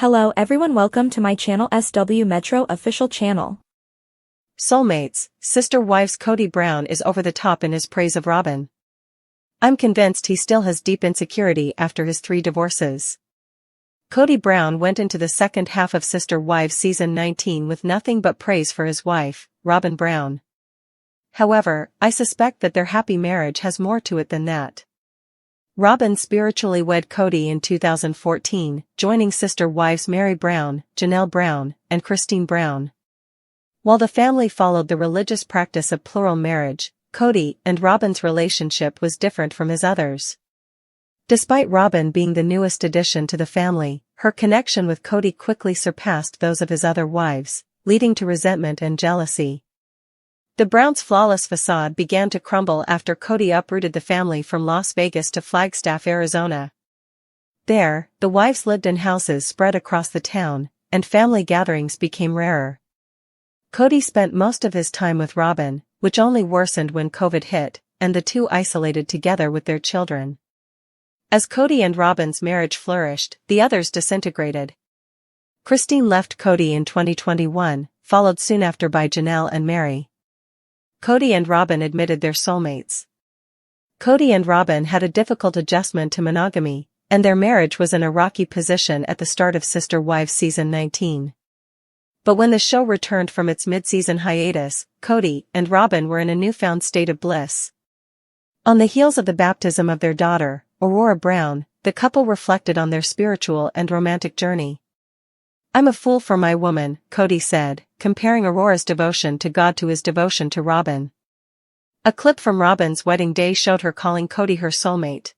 Hello everyone, welcome to my channel SW Metro official channel. Soulmates, Sister Wives. Kody Brown is over the top in his praise of Robyn. I'm convinced he still has deep insecurity after his 3 divorces. Kody Brown went into the second half of Sister Wives season 19 with nothing but praise for his wife, Robyn Brown. However, I suspect that their happy marriage has more to it than that. Robyn spiritually wed Kody in 2014, joining sister wives Meri Brown, Janelle Brown, and Christine Brown. While the family followed the religious practice of plural marriage, Kody and Robyn's relationship was different from his others. Despite Robyn being the newest addition to the family, her connection with Kody quickly surpassed those of his other wives, leading to resentment and jealousy. The Browns' flawless facade began to crumble after Kody uprooted the family from Las Vegas to Flagstaff, Arizona. There, the wives lived in houses spread across the town, and family gatherings became rarer. Kody spent most of his time with Robyn, which only worsened when COVID hit, and the two isolated together with their children. As Kody and Robyn's marriage flourished, the others disintegrated. Christine left Kody in 2021, followed soon after by Janelle and Meri. Kody and Robyn admitted their soulmates. Kody and Robyn had a difficult adjustment to monogamy, and their marriage was in a rocky position at the start of Sister Wives season 19. But when the show returned from its mid-season hiatus, Kody and Robyn were in a newfound state of bliss. On the heels of the baptism of their daughter, Aurora Brown, the couple reflected on their spiritual and romantic journey. "I'm a fool for my woman," Kody said, comparing Aurora's devotion to God to his devotion to Robyn. A clip from Robyn's wedding day showed her calling Kody her soulmate.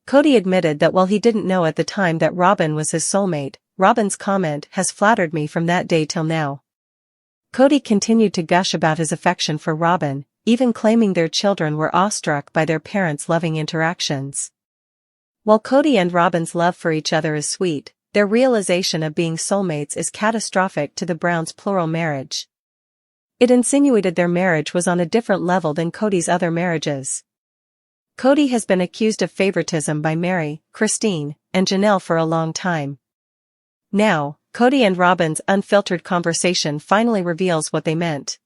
Kody admitted that while he didn't know at the time that Robyn was his soulmate, Robyn's comment has flattered me from that day till now. Kody continued to gush about his affection for Robyn, even claiming their children were awestruck by their parents' loving interactions. While Kody and Robyn's love for each other is sweet, their realization of being soulmates is catastrophic to the Browns' plural marriage. It insinuated their marriage was on a different level than Kody's other marriages. Kody has been accused of favoritism by Meri, Christine, and Janelle for a long time. Now, Kody and Robyn's unfiltered conversation finally reveals what they meant.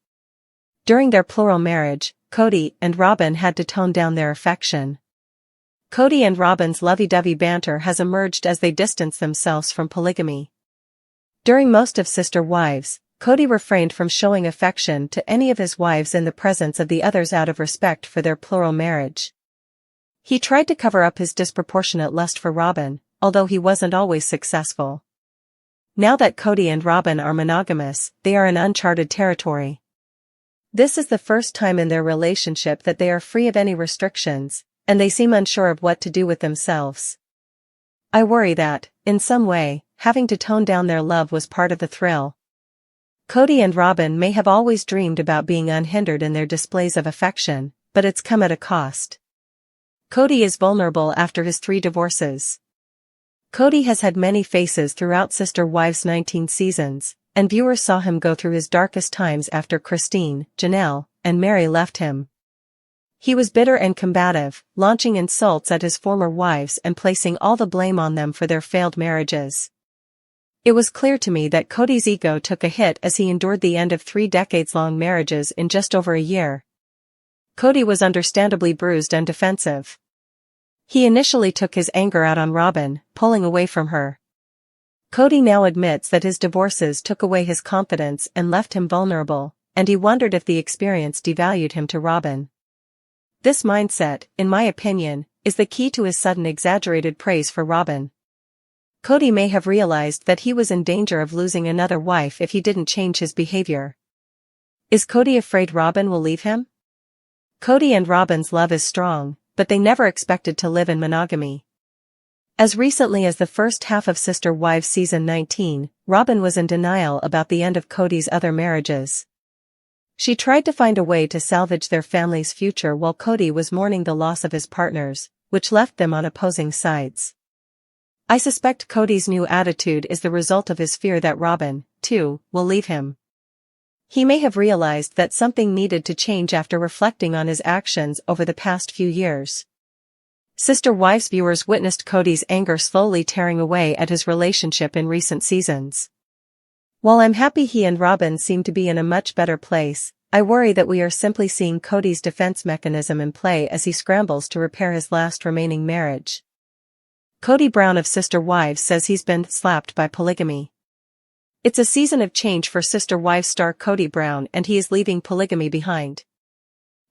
During their plural marriage, Kody and Robyn had to tone down their affection. Kody and Robyn's lovey-dovey banter has emerged as they distance themselves from polygamy. During most of Sister Wives, Kody refrained from showing affection to any of his wives in the presence of the others out of respect for their plural marriage. He tried to cover up his disproportionate lust for Robyn, although he wasn't always successful. Now that Kody and Robyn are monogamous, they are in uncharted territory. This is the first time in their relationship that they are free of any restrictions, and they seem unsure of what to do with themselves. I worry that, in some way, having to tone down their love was part of the thrill. Kody and Robyn may have always dreamed about being unhindered in their displays of affection, but it's come at a cost. Kody is vulnerable after his 3 divorces. Kody has had many faces throughout Sister Wives 19 seasons, and viewers saw him go through his darkest times after Christine, Janelle, and Meri left him. He was bitter and combative, launching insults at his former wives and placing all the blame on them for their failed marriages. It was clear to me that Kody's ego took a hit as he endured the end of 3 decades-long marriages in just over a year. Kody was understandably bruised and defensive. He initially took his anger out on Robyn, pulling away from her. Kody now admits that his divorces took away his confidence and left him vulnerable, and he wondered if the experience devalued him to Robyn. This mindset, in my opinion, is the key to his sudden exaggerated praise for Robyn. Kody may have realized that he was in danger of losing another wife if he didn't change his behavior. Is Kody afraid Robyn will leave him? Kody and Robyn's love is strong, but they never expected to live in monogamy. As recently as the first half of Sister Wives season 19, Robyn was in denial about the end of Kody's other marriages. She tried to find a way to salvage their family's future while Kody was mourning the loss of his partners, which left them on opposing sides. I suspect Kody's new attitude is the result of his fear that Robyn, too, will leave him. He may have realized that something needed to change after reflecting on his actions over the past few years. Sister Wives viewers witnessed Kody's anger slowly tearing away at his relationship in recent seasons. While I'm happy he and Robyn seem to be in a much better place, I worry that we are simply seeing Kody's defense mechanism in play as he scrambles to repair his last remaining marriage. Kody Brown of Sister Wives says he's been slapped by polygamy. It's a season of change for Sister Wives star Kody Brown, and he is leaving polygamy behind.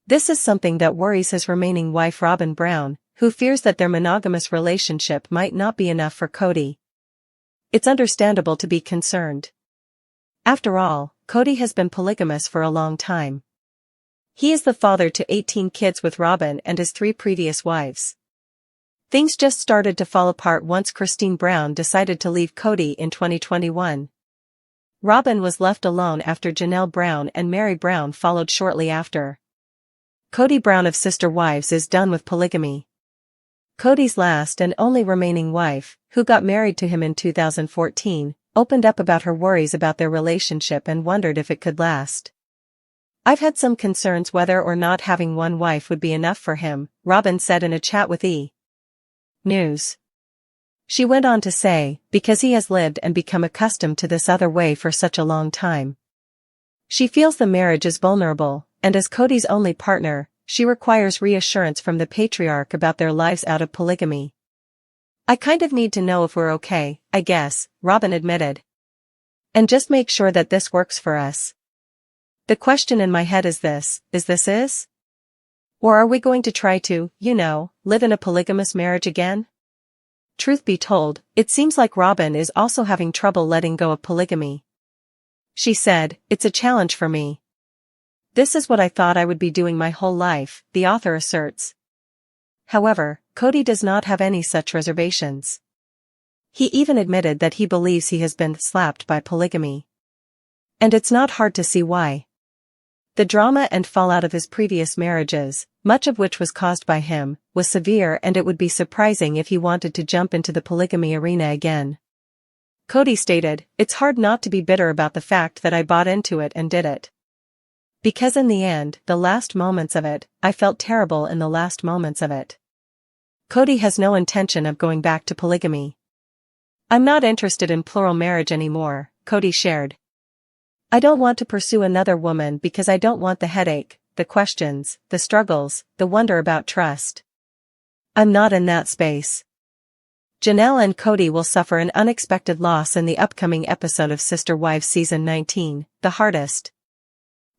This is something that worries his remaining wife Robyn Brown, who fears that their monogamous relationship might not be enough for Kody. It's understandable to be concerned. After all, Kody has been polygamous for a long time. He is the father to 18 kids with Robyn and his 3 previous wives. Things just started to fall apart once Christine Brown decided to leave Kody in 2021. Robyn was left alone after Janelle Brown and Mary Brown followed shortly after. Kody Brown of Sister Wives is done with polygamy. Kody's last and only remaining wife, who got married to him in 2014, opened up about her worries about their relationship and wondered if it could last. "I've had some concerns whether or not having one wife would be enough for him," Robyn said in a chat with E! News. She went on to say, because he has lived and become accustomed to this other way for such a long time. She feels the marriage is vulnerable, and as Kody's only partner, she requires reassurance from the patriarch about their lives out of polygamy. "I kind of need to know if we're okay, I guess," Robyn admitted. "And just make sure that this works for us. The question in my head is this? Or are we going to try to, live in a polygamous marriage again?" Truth be told, it seems like Robyn is also having trouble letting go of polygamy. She said, "It's a challenge for me. This is what I thought I would be doing my whole life," the author asserts. However, Kody does not have any such reservations. He even admitted that he believes he has been slapped by polygamy. And it's not hard to see why. The drama and fallout of his previous marriages, much of which was caused by him, was severe, and it would be surprising if he wanted to jump into the polygamy arena again. Kody stated, "It's hard not to be bitter about the fact that I bought into it and did it. Because in the end, the last moments of it, I felt terrible in the last moments of it." Kody has no intention of going back to polygamy. "I'm not interested in plural marriage anymore," Kody shared. "I don't want to pursue another woman because I don't want the headache, the questions, the struggles, the wonder about trust. I'm not in that space." Janelle and Kody will suffer an unexpected loss in the upcoming episode of Sister Wives Season 19, The Hardest.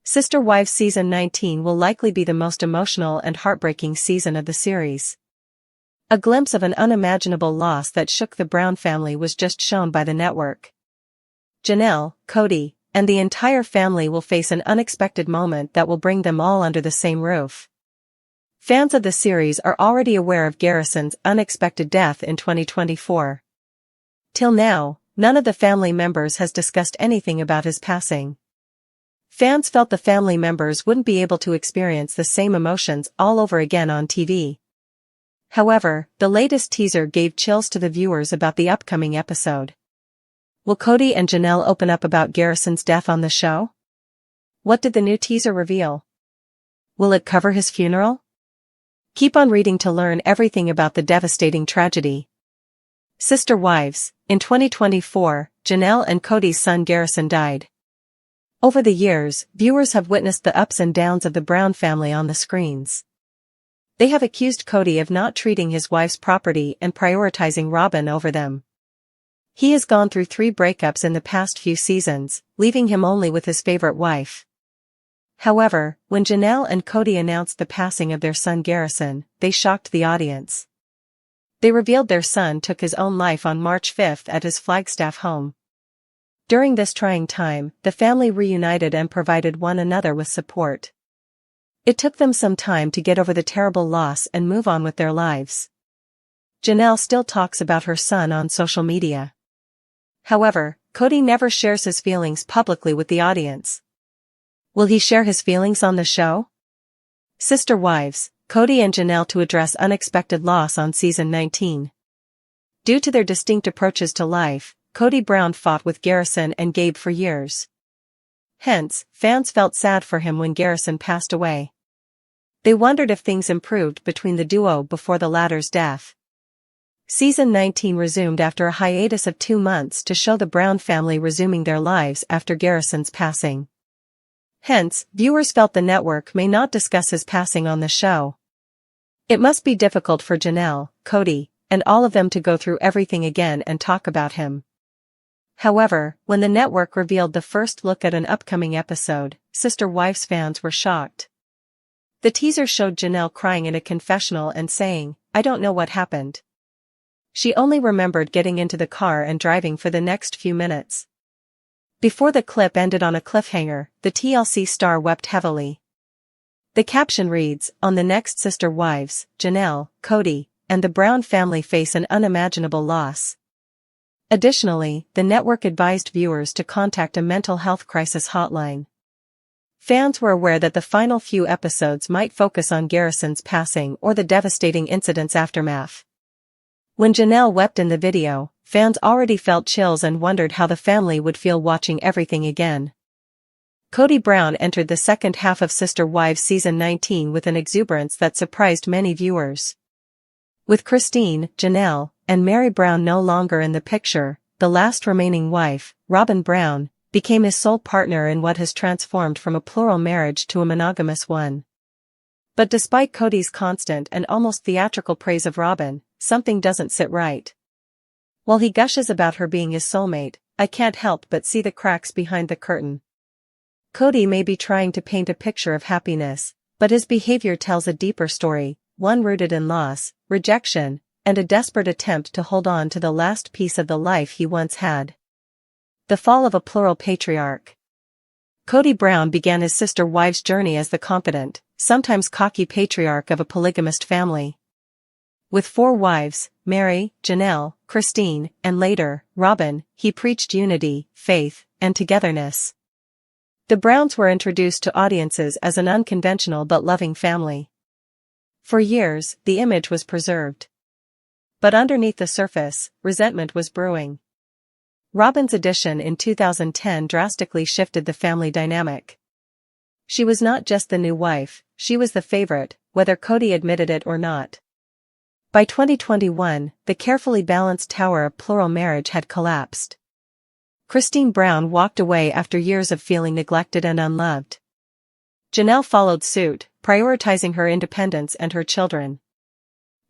Sister Wives Season 19 will likely be the most emotional and heartbreaking season of the series. A glimpse of an unimaginable loss that shook the Brown family was just shown by the network. Janelle, Kody, and the entire family will face an unexpected moment that will bring them all under the same roof. Fans of the series are already aware of Garrison's unexpected death in 2024. Till now, none of the family members has discussed anything about his passing. Fans felt the family members wouldn't be able to experience the same emotions all over again on TV. However, the latest teaser gave chills to the viewers about the upcoming episode. Will Kody and Janelle open up about Garrison's death on the show? What did the new teaser reveal? Will it cover his funeral? Keep on reading to learn everything about the devastating tragedy. Sister Wives. In 2024, Janelle and Kody's son Garrison died. Over the years, viewers have witnessed the ups and downs of the Brown family on the screens. They have accused Kody of not treating his wife's property and prioritizing Robyn over them. He has gone through 3 breakups in the past few seasons, leaving him only with his favorite wife. However, when Janelle and Kody announced the passing of their son Garrison, they shocked the audience. They revealed their son took his own life on March 5 at his Flagstaff home. During this trying time, the family reunited and provided one another with support. It took them some time to get over the terrible loss and move on with their lives. Janelle still talks about her son on social media. However, Kody never shares his feelings publicly with the audience. Will he share his feelings on the show? Sister Wives, Kody and Janelle to address unexpected loss on Season 19. Due to their distinct approaches to life, Kody Brown fought with Garrison and Gabe for years. Hence, fans felt sad for him when Garrison passed away. They wondered if things improved between the duo before the latter's death. Season 19 resumed after a hiatus of 2 months to show the Brown family resuming their lives after Garrison's passing. Hence, viewers felt the network may not discuss his passing on the show. It must be difficult for Janelle, Kody, and all of them to go through everything again and talk about him. However, when the network revealed the first look at an upcoming episode, Sister Wives fans were shocked. The teaser showed Janelle crying in a confessional and saying, "I don't know what happened." She only remembered getting into the car and driving for the next few minutes. Before the clip ended on a cliffhanger, the TLC star wept heavily. The caption reads, "On the next Sister Wives, Janelle, Kody, and the Brown family face an unimaginable loss." Additionally, the network advised viewers to contact a mental health crisis hotline. Fans were aware that the final few episodes might focus on Garrison's passing or the devastating incident's aftermath. When Janelle wept in the video, fans already felt chills and wondered how the family would feel watching everything again. Kody Brown entered the second half of Sister Wives Season 19 with an exuberance that surprised many viewers. With Christine, Janelle, and Mary Brown no longer in the picture, the last remaining wife, Robyn Brown, became his sole partner in what has transformed from a plural marriage to a monogamous one. But despite Kody's constant and almost theatrical praise of Robyn, something doesn't sit right. While he gushes about her being his soulmate, I can't help but see the cracks behind the curtain. Kody may be trying to paint a picture of happiness, but his behavior tells a deeper story, one rooted in loss, rejection, and a desperate attempt to hold on to the last piece of the life he once had. The fall of a plural patriarch. Kody Brown began his Sister Wives journey as the confident, sometimes cocky patriarch of a polygamist family. With 4 wives, Mary, Janelle, Christine, and later, Robyn, he preached unity, faith, and togetherness. The Browns were introduced to audiences as an unconventional but loving family. For years, the image was preserved. But underneath the surface, resentment was brewing. Robyn's addition in 2010 drastically shifted the family dynamic. She was not just the new wife, she was the favorite, whether Kody admitted it or not. By 2021, the carefully balanced tower of plural marriage had collapsed. Christine Brown walked away after years of feeling neglected and unloved. Janelle followed suit, prioritizing her independence and her children.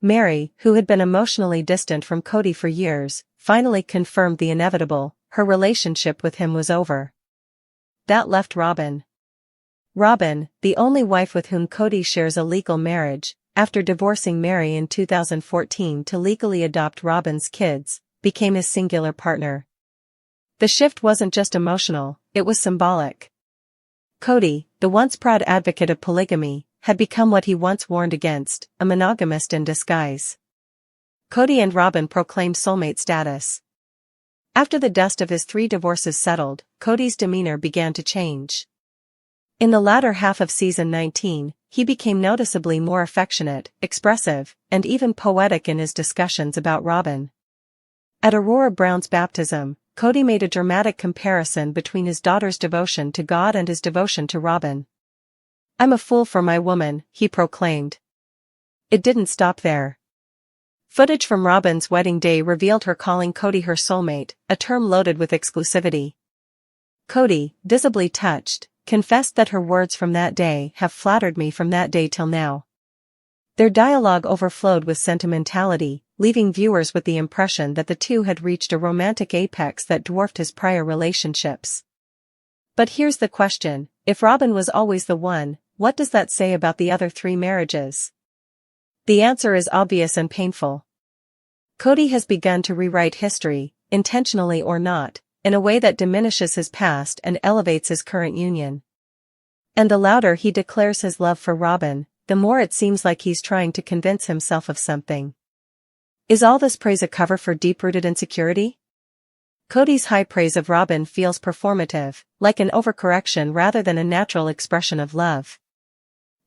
Mary, who had been emotionally distant from Kody for years, finally confirmed the inevitable: her relationship with him was over. That left Robyn. Robyn, the only wife with whom Kody shares a legal marriage, after divorcing Mary in 2014 to legally adopt Robyn's kids, became his singular partner. The shift wasn't just emotional, it was symbolic. Kody, the once proud advocate of polygamy, had become what he once warned against, a monogamist in disguise. Kody and Robyn proclaimed soulmate status. After the dust of his 3 divorces settled, Kody's demeanor began to change. In the latter half of Season 19, he became noticeably more affectionate, expressive, and even poetic in his discussions about Robyn. At Aurora Brown's baptism, Kody made a dramatic comparison between his daughter's devotion to God and his devotion to Robyn. "I'm a fool for my woman," he proclaimed. It didn't stop there. Footage from Robyn's wedding day revealed her calling Kody her soulmate, a term loaded with exclusivity. Kody, visibly touched, confessed that her words from that day have flattered me from that day till now. Their dialogue overflowed with sentimentality, leaving viewers with the impression that the two had reached a romantic apex that dwarfed his prior relationships. But here's the question: if Robyn was always the one, what does that say about the other 3 marriages? The answer is obvious and painful. Kody has begun to rewrite history, intentionally or not, in a way that diminishes his past and elevates his current union. And the louder he declares his love for Robyn, the more it seems like he's trying to convince himself of something. Is all this praise a cover for deep-rooted insecurity? Kody's high praise of Robyn feels performative, like an overcorrection rather than a natural expression of love.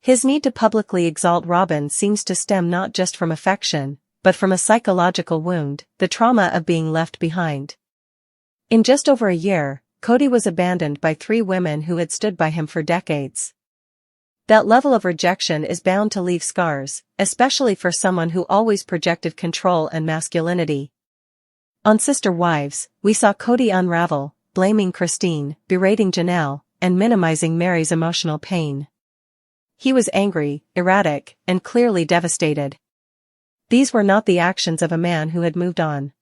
His need to publicly exalt Robyn seems to stem not just from affection, but from a psychological wound, the trauma of being left behind. In just over a year, Kody was abandoned by 3 women who had stood by him for decades. That level of rejection is bound to leave scars, especially for someone who always projected control and masculinity. On Sister Wives, we saw Kody unravel, blaming Christine, berating Janelle, and minimizing Mary's emotional pain. He was angry, erratic, and clearly devastated. These were not the actions of a man who had moved on.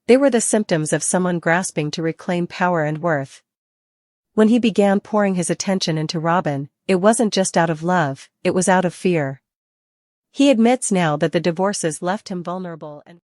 They were the symptoms of someone grasping to reclaim power and worth. When he began pouring his attention into Robyn, it wasn't just out of love, it was out of fear. He admits now that the divorces left him vulnerable and